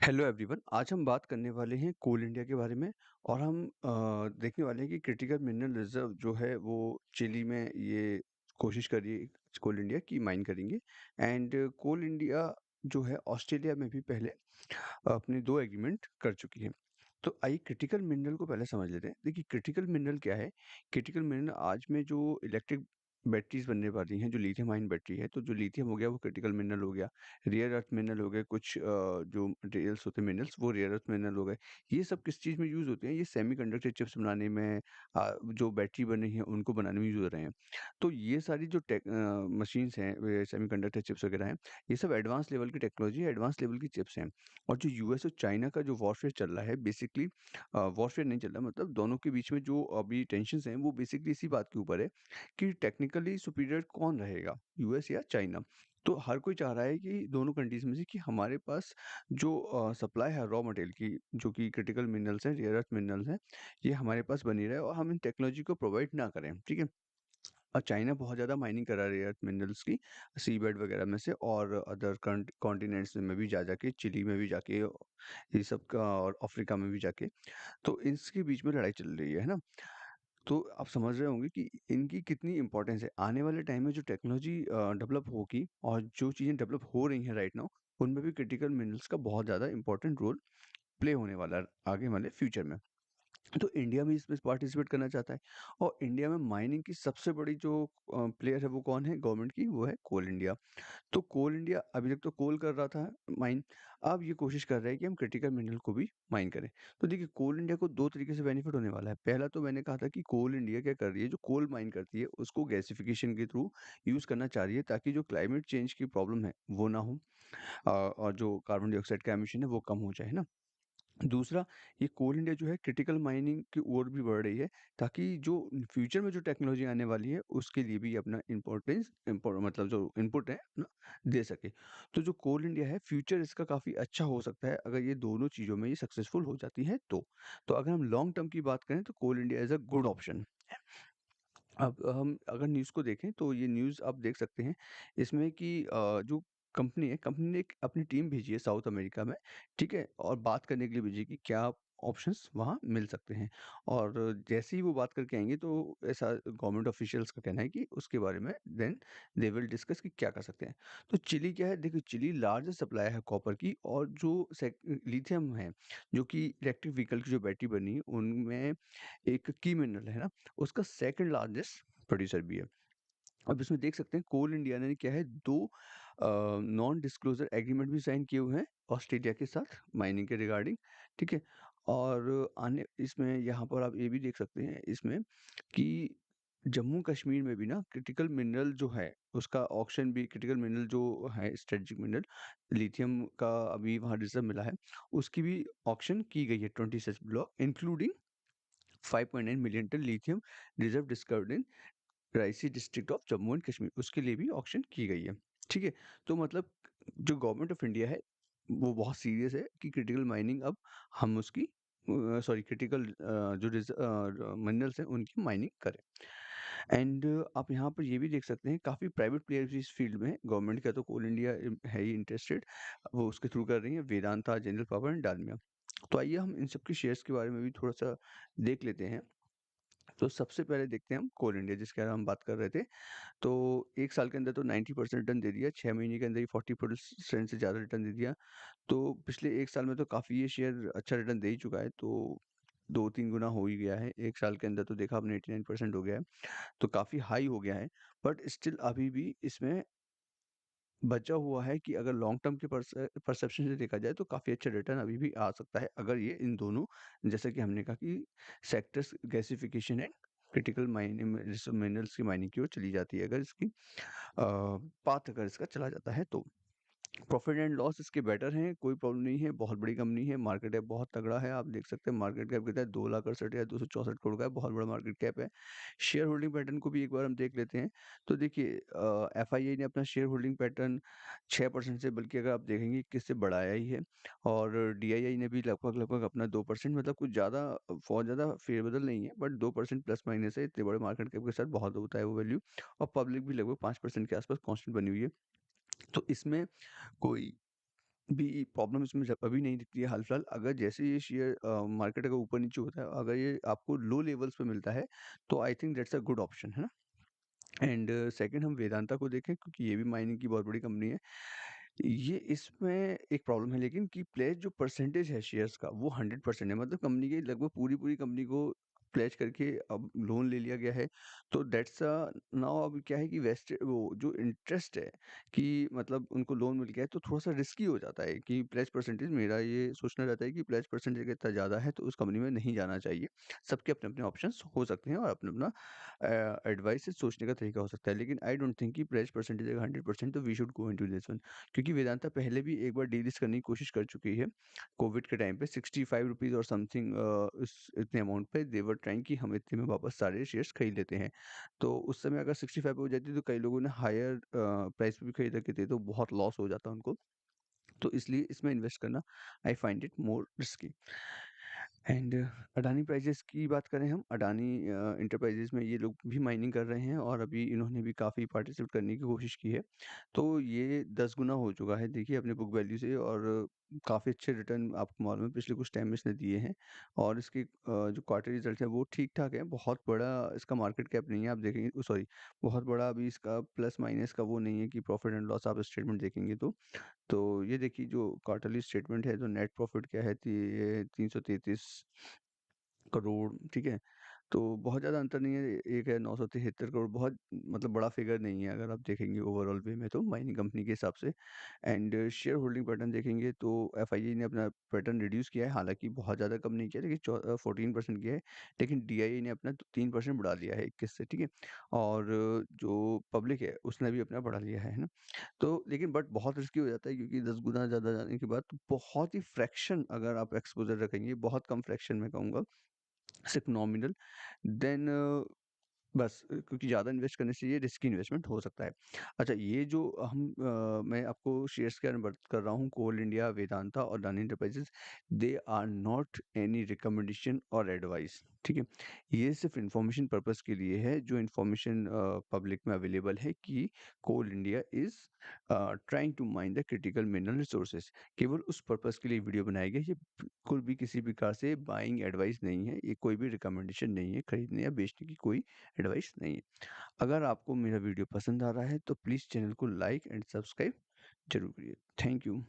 Hello everyone. आज हम बात करने वाले हैं कोल इंडिया के बारे में। और हम देखने वाले हैं कि क्रिटिकल मिनरल रिजर्व जो है वो चिली में ये कोशिश कर रही है कोल इंडिया की माइन करेंगे। एंड कोल इंडिया जो है ऑस्ट्रेलिया में भी पहले अपने 2 एग्रीमेंट कर चुकी है। तो आइए क्रिटिकल मिनरल को पहले समझ लेते हैं। देखिए क्रिटिकल मिनरल क्या है? क्रिटिकल मिनरल आज में जो इलेक्ट्रिक बैटरीज़ बनने वाली हैं, जो लिथियम आयन बैटरी है, तो जो लिथियम हो गया वो क्रिटिकल मिनरल हो गया। रेयर अर्थ मिनरल हो गए कुछ जो मटेरियल्स होते हैं मिनरल्स वो रेयर अर्थ मिनरल हो गए। ये सब किस चीज़ में यूज़ होते हैं? ये सेमीकंडक्टर चिप्स बनाने में जो बैटरी बन रही है उनको बनाने में यूज़ हो रहे हैं। तो ये सारी जो मशीन्स हैं सेमीकंडक्टर चिप्स वगैरह हैं, ये सब एडवांस लेवल की टेक्नोलॉजी है, एडवांस लेवल की चिप्स हैं। और जो यूएस और चाइना का जो वॉरफेयर चल रहा है बेसिकली वॉरफेयर नहीं चल रहा, मतलब दोनों के बीच में जो अभी टेंशन्स हैं वो बेसिकली इसी बात के ऊपर है कि टेक्निकली सुपीरियर कौन रहेगा, यूएस या चाइना। तो हर कोई चाह रहा है कि दोनों कंट्रीज में से कि हमारे पास जो सप्लाई है रॉ मटेरियल की, जो कि क्रिटिकल मिनरल्स हैं, रेयर अर्थ मिनरल्स हैं, ये हमारे पास बनी रहे और हम इन टेक्नोलॉजी को प्रोवाइड ना करें, ठीक है। और चाइना बहुत ज़्यादा माइनिंग करा रही है अर्थ मिनरल्स की, सी बेड वगैरह में से और अदर कॉन्टिनेंट्स में भी जा जाके, चिली में भी जाके, ये सब का और अफ्रीका में भी जाके। तो इसके बीच में लड़ाई चल रही है ना? तो आप समझ रहे होंगे कि इनकी कितनी इंपॉर्टेंस है। आने वाले टाइम में जो टेक्नोलॉजी डेवलप होगी और जो चीज़ें डेवलप हो रही हैं राइट नाउ, उनमें भी क्रिटिकल मिनरल्स का बहुत ज़्यादा इंपॉर्टेंट रोल प्ले होने वाला है आगे वाले फ्यूचर में। तो इंडिया भी इसमें पार्टिसिपेट करना चाहता है। और इंडिया में माइनिंग की सबसे बड़ी जो प्लेयर है वो कौन है गवर्नमेंट की? वो है कोल इंडिया। तो कोल इंडिया अभी तक तो कोल कर रहा था माइन, अब ये कोशिश कर रहा है कि हम क्रिटिकल मिनरल को भी माइन करें। तो देखिए कोल इंडिया को 2 तरीके से बेनिफिट होने वाला है। पहला तो मैंने कहा था कि कोल इंडिया क्या कर रही है, जो कोल माइन करती है उसको गैसिफिकेशन के थ्रू यूज़ करना चाह रही है ताकि जो क्लाइमेट चेंज की प्रॉब्लम है वो ना हो, और जो कार्बन डाइऑक्साइड का एमिशन है वो कम हो जाए, है ना? दूसरा, ये कोल इंडिया जो है क्रिटिकल माइनिंग की ओर भी बढ़ रही है ताकि जो फ्यूचर में जो टेक्नोलॉजी आने वाली है उसके लिए भी अपना मतलब जो इनपुट है अपना दे सके। तो जो कोल इंडिया है फ्यूचर इसका काफ़ी अच्छा हो सकता है अगर ये दोनों चीज़ों में ये सक्सेसफुल हो जाती है तो। तो अगर हम लॉन्ग टर्म की बात करें तो Coal India is a good option. अब हम अगर न्यूज़ को देखें तो ये न्यूज़ आप देख सकते हैं इसमें कि जो कंपनी है, कंपनी ने एक अपनी टीम भेजी है साउथ अमेरिका में, ठीक है? और बात करने के लिए भेजी है कि क्या ऑप्शंस वहाँ मिल सकते हैं। और जैसे ही वो बात करके आएँगे तो ऐसा गवर्नमेंट ऑफिशियल्स का कहना है कि उसके बारे में देन दे विल डिस्कस कि क्या कर सकते हैं। तो चिली क्या है, देखिए चिली लार्जेस्ट सप्लायर है कॉपर की, और जो लिथियम है, जो कि इलेक्ट्रिक व्हीकल की जो बैटरी बनी है उनमें एक की मिनरल है ना, उसका सेकंड लार्जेस्ट प्रोड्यूसर भी है। अब इसमें देख सकते हैं कोल इंडिया ने क्या है 2 नॉन डिस्क्लोजर एग्रीमेंट भी साइन किए हुए हैं ऑस्ट्रेलिया के साथ माइनिंग के रिगार्डिंग, ठीक है? और आने इसमें यहाँ पर आप ये भी देख सकते हैं इसमें कि जम्मू कश्मीर में भी ना क्रिटिकल मिनरल जो है उसका ऑक्शन भी, क्रिटिकल मिनरल जो है स्ट्रेटेजिक मिनरल लिथियम का अभी वहाँ रिजर्व मिला है, उसकी भी ऑक्शन की गई है 20 such block including 5.9 million ton lithium reserve discovered in Reasi district of Jammu and Kashmir, उसके लिए भी ऑक्शन की गई है, ठीक है? तो मतलब जो गवर्नमेंट ऑफ इंडिया है वो बहुत सीरियस है कि क्रिटिकल माइनिंग अब हम उसकी सॉरी क्रिटिकल जो मिनरल्स हैं उनकी माइनिंग करें। एंड आप यहाँ पर ये भी देख सकते हैं काफ़ी प्राइवेट प्लेयर्स भी इस फील्ड में हैं। गवर्नमेंट का तो कोल इंडिया है ही इंटरेस्टेड, वो उसके थ्रू कर रही है, Vedanta, general power and Dalmia. तो आइए हम इन सब के शेयर्स के बारे में भी थोड़ा-सा देख लेते हैं। तो सबसे पहले देखते हैं हम कोल इंडिया जिसके बारे में हम बात कर रहे थे। तो 1 साल के अंदर तो 90% रिटर्न दे दिया, 6 महीने के अंदर ही 40% से ज़्यादा रिटर्न दे दिया। तो पिछले 1 साल में तो काफ़ी ये शेयर अच्छा रिटर्न दे ही चुका है, तो 2-3 गुना हो ही गया है। 1 साल के अंदर तो देखा आपने 89% हो गया है, तो काफ़ी हाई हो गया है। बट स्टिल अभी भी इसमें बचा हुआ है कि अगर लॉन्ग टर्म के परसेप्शन से देखा जाए तो काफ़ी अच्छा रिटर्न अभी भी आ सकता है अगर ये इन दोनों, जैसा कि हमने कहा कि sectors gasification and critical mining minerals की माइनिंग की ओर चली जाती है, अगर इसकी पाथ अगर इसका चला जाता है तो। प्रॉफिट एंड लॉस इसके बेटर हैं, कोई प्रॉब्लम नहीं है, बहुत बड़ी कंपनी है, मार्केट कैप बहुत तगड़ा है, आप देख सकते हैं मार्केट कैप कितना है 2,68,000 या 264 करोड़ का है, बहुत बड़ा मार्केट कैप है। शेयर होल्डिंग पैटर्न को भी एक बार हम देख लेते हैं, तो देखिए एफआईआई ने अपना शेयर होल्डिंग पैटर्न 6% से, बल्कि अगर आप देखेंगे किससे बढ़ाया ही है, और डीआईआई ने भी लगभग अपना 2%, मतलब कुछ ज़्यादा बहुत ज़्यादा फेरबदल नहीं है, बट 2% प्लस माइनस है, इतने बड़े मार्केट कैप के साथ बहुत होता है वो वैल्यू। और पब्लिक भी लगभग 5% के आसपास कांस्टेंट बनी हुई है। तो इसमें कोई भी प्रॉब्लम इसमें जब अभी नहीं दिखती है हाल-फिलहाल। अगर जैसे ये शेयर मार्केट अगर ऊपर-नीचे होता है, अगर ये आपको लो लेवल्स पे मिलता है, तो I think that's a good option, है ना? एंड सेकंड हम वेदांता को देखें क्योंकि ये भी माइनिंग की बहुत बड़ी कंपनी है। ये इसमें एक प्रॉब्लम है लेकिन कि प्लेज जो परसेंटेज है शेयर्स का वो 100% है, मतलब कंपनी की लगभग पूरी-पूरी कंपनी को प्लेज करके अब लोन ले लिया गया है। तो दैट्स नाउ अब क्या है कि वेस्ट वो जो इंटरेस्ट है कि मतलब उनको लोन मिल गया है तो थोड़ा-सा रिस्की हो जाता है कि प्लेज परसेंटेज, मेरा ये सोचना रहता है कि प्लेज परसेंटेज अगर इतना ज़्यादा है तो उस कंपनी में नहीं जाना चाहिए। सबके अपने-अपने ऑप्शंस हो सकते हैं और अपना-अपना एडवाइस से सोचने का तरीका हो सकता है। लेकिन आई डोंट थिंक कि प्लेज परसेंटेज अगर 100% तो we should go into this one. क्योंकि वेदांता पहले भी एक बार डीलिस्ट करने की कोशिश कर चुकी है। कोविड के टाइम पे ₹65 और समथिंग इस इतने अमाउंट पे दे वर ट्राइंग कि हम इतने में वापस सारे शेयर्स खरीद लेते हैं। तो उस समय अगर 65 पे हो जाती तो कई लोगों ने हायर प्राइस पे भी खरीद रखे थे, तो बहुत लॉस हो जाता उनको। तो इसलिए इसमें इन्वेस्ट करना I find it more risky. And Adani prices की बात करें हम, अडानी इंटरप्राइजेस में ये लोग भी माइनिंग कर रहे हैं और अभी इन्होंने भी काफ़ी पार्टिसिपेट करने की कोशिश की है। तो ये 10 गुना हो चुका है देखिए अपने बुक वैल्यू से, और काफ़ी अच्छे रिटर्न आपको मालूम है पिछले कुछ टाइम में इसने दिए हैं। और इसके जो क्वार्टर रिजल्ट है वो ठीक-ठाक है, बहुत बड़ा इसका मार्केट कैप नहीं है, आप देखेंगे सॉरी, बहुत बड़ा अभी इसका प्लस माइनस का वो नहीं है कि प्रॉफिट एंड लॉस आप स्टेटमेंट देखेंगे तो। तो ये देखिए जो क्वार्टरली स्टेटमेंट है, तो नेट प्रॉफिट क्या है, ये 333 करोड़, ठीक है? तो बहुत ज़्यादा अंतर नहीं है, एक है 973 करोड़, बहुत मतलब बड़ा फिगर नहीं है अगर आप देखेंगे ओवरऑल वे में तो माइनिंग कंपनी के हिसाब से। एंड शेयर होल्डिंग पैटर्न देखेंगे तो एफआईआई ने अपना पैटर्न रिड्यूस किया है, हालाँकि बहुत ज़्यादा कम नहीं किया, लेकिन 14% किया है। लेकिन डीआईआई ने अपना 3% बढ़ा लिया है 21 से, ठीक है? और जो पब्लिक है उसने भी अपना बढ़ा लिया है ना? तो लेकिन बट बहुत रिस्की हो जाता है क्योंकि 10 गुना ज़्यादा जाने के बाद तो बहुत ही फ्रैक्शन अगर आप एक्सपोज़र रखेंगे, बहुत कम फ्रैक्शन मैं कहूँगा, सिर्फ़ नॉमिनल, देन क्योंकि ज़्यादा इन्वेस्ट करने से ये रिस्की इन्वेस्टमेंट हो सकता है। अच्छा, ये जो मैं आपको शेयर्स के बारे में बात कर रहा हूँ, कोल इंडिया, वेदांता और Adani Enterprises, they are not any recommendation और एडवाइस, ठीक है? ये सिर्फ़ इन्फॉर्मेशन पर्पज़ के लिए है, जो इन्फॉर्मेशन पब्लिक में अवेलेबल है कि Coal India is trying to mine the critical mineral resources. केवल उस पर्पज़ के लिए वीडियो बनाई गई है, ये बिल्कुल भी किसी प्रकार से बाइंग एडवाइस नहीं है, ये कोई भी रिकमेंडेशन नहीं है, खरीदने या बेचने की कोई एडवाइस नहीं है। अगर आपको मेरा वीडियो पसंद आ रहा है तो प्लीज़ चैनल को लाइक एंड सब्सक्राइब ज़रूर करिए। Thank you.